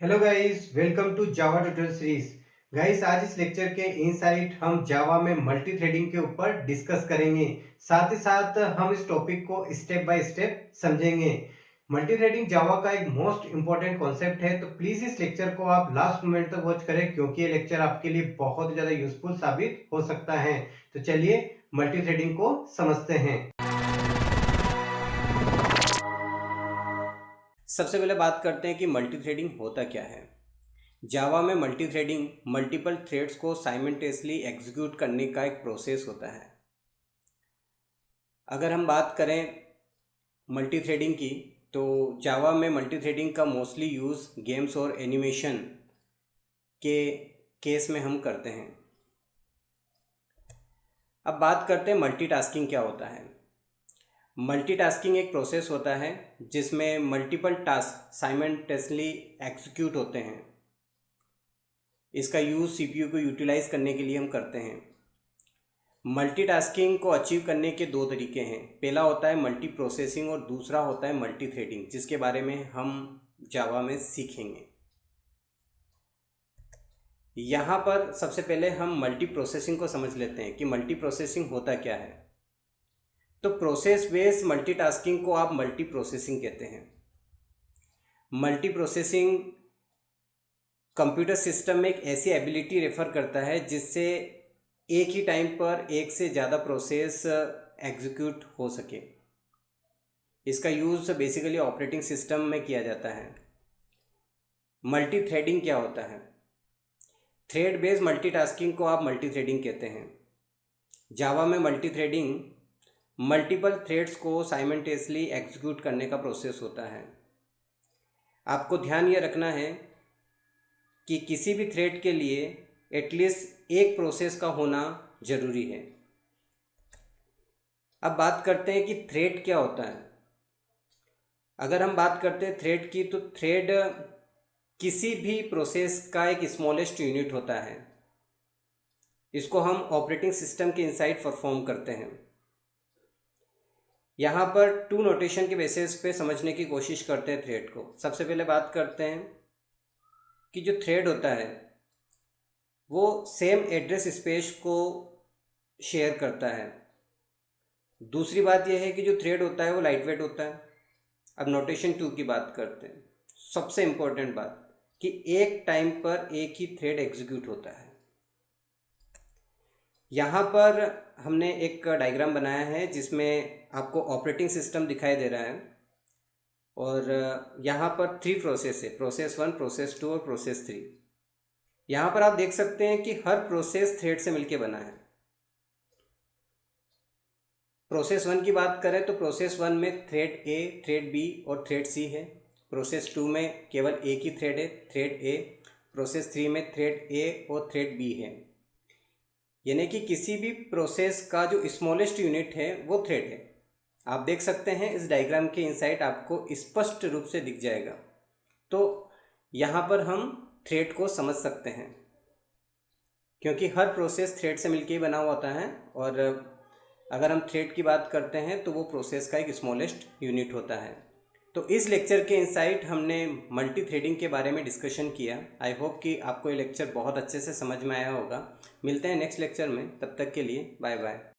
Hello guys, welcome to Java tutorial series. Guys, आज इस lecture के इनसाइट हम जावा में मल्टी थ्रेडिंग के ऊपर डिस्कस करेंगे। साथ ही साथ हम इस टॉपिक को स्टेप बाय स्टेप समझेंगे। मल्टी थ्रेडिंग जावा का एक मोस्ट इंपॉर्टेंट कॉन्सेप्ट है, तो प्लीज इस लेक्चर को आप लास्ट मोमेंट तक वॉच करें, क्योंकि ये लेक्चर आपके लिए बहुत ज्यादा यूजफुल साबित हो सकता है। तो चलिए मल्टी थ्रेडिंग को समझते हैं। सबसे पहले बात करते हैं कि मल्टी थ्रेडिंग होता क्या है। जावा में मल्टी थ्रेडिंग मल्टीपल थ्रेड्स को साइमल्टेनियसली एग्जीक्यूट करने का एक प्रोसेस होता है। अगर हम बात करें मल्टी थ्रेडिंग की, तो जावा में मल्टी थ्रेडिंग का मोस्टली यूज़ गेम्स और एनिमेशन के केस में हम करते हैं। अब बात करते हैं मल्टीटास्किंग क्या होता है। मल्टीटास्किंग एक प्रोसेस होता है जिसमें मल्टीपल टास्क साइमल्टेनियसली एग्जीक्यूट होते हैं। इसका यूज़ सीपीयू को यूटिलाइज करने के लिए हम करते हैं। मल्टीटास्किंग को अचीव करने के दो तरीके हैं। पहला होता है मल्टी प्रोसेसिंग और दूसरा होता है मल्टी थ्रेडिंग, जिसके बारे में हम जावा में सीखेंगे। यहाँ पर सबसे पहले हम मल्टी प्रोसेसिंग को समझ लेते हैं कि मल्टी प्रोसेसिंग होता क्या है। तो प्रोसेस बेस्ड मल्टीटास्किंग को आप मल्टी प्रोसेसिंग कहते हैं। मल्टी प्रोसेसिंग कंप्यूटर सिस्टम में एक ऐसी एबिलिटी रेफर करता है जिससे एक ही टाइम पर एक से ज़्यादा प्रोसेस एग्जीक्यूट हो सके। इसका यूज़ बेसिकली ऑपरेटिंग सिस्टम में किया जाता है। मल्टी थ्रेडिंग क्या होता है? थ्रेड बेस्ड मल्टीटास्किंग को आप मल्टी थ्रेडिंग कहते हैं। जावा में मल्टी थ्रेडिंग मल्टीपल थ्रेड्स को साइमल्टेनियसली एग्जीक्यूट करने का प्रोसेस होता है। आपको ध्यान ये रखना है कि किसी भी थ्रेड के लिए एटलीस्ट एक प्रोसेस का होना ज़रूरी है। अब बात करते हैं कि थ्रेड क्या होता है। अगर हम बात करते हैं थ्रेड की, तो थ्रेड किसी भी प्रोसेस का एक स्मॉलेस्ट यूनिट होता है। इसको हम ऑपरेटिंग सिस्टम के इनसाइड परफॉर्म करते हैं। यहाँ पर टू नोटेशन के बेसिस पे समझने की कोशिश करते हैं थ्रेड को। सबसे पहले बात करते हैं कि जो थ्रेड होता है वो सेम एड्रेस स्पेस को शेयर करता है। दूसरी बात यह है कि जो थ्रेड होता है वो लाइट वेट होता है। अब नोटेशन टू की बात करते हैं। सबसे इम्पोर्टेंट बात कि एक टाइम पर एक ही थ्रेड एग्जीक्यूट होता है। यहाँ पर हमने एक डायग्राम बनाया है जिसमें आपको ऑपरेटिंग सिस्टम दिखाई दे रहा है और यहाँ पर 3 प्रोसेस है, प्रोसेस 1, प्रोसेस 2 और प्रोसेस 3। यहाँ पर आप देख सकते हैं कि हर प्रोसेस थ्रेड से मिलकर बना है। प्रोसेस 1 की बात करें तो प्रोसेस 1 में थ्रेड ए, थ्रेड बी और थ्रेड सी है। प्रोसेस 2 में केवल एक ही थ्रेड है, थ्रेड ए। प्रोसेस 3 में थ्रेड ए और थ्रेड बी है। यानी कि किसी भी प्रोसेस का जो स्मॉलेस्ट यूनिट है वो थ्रेड है। आप देख सकते हैं इस डायग्राम के इनसाइड आपको स्पष्ट रूप से दिख जाएगा। तो यहाँ पर हम थ्रेड को समझ सकते हैं, क्योंकि हर प्रोसेस थ्रेड से मिलकर ही बना हुआ होता है। और अगर हम थ्रेड की बात करते हैं तो वो प्रोसेस का एक स्मॉलेस्ट यूनिट होता है। तो इस लेक्चर के इनसाइट हमने मल्टी थ्रेडिंग के बारे में डिस्कशन किया। आई होप कि आपको ये लेक्चर बहुत अच्छे से समझ में आया होगा। मिलते हैं नेक्स्ट लेक्चर में, तब तक के लिए बाय बाय।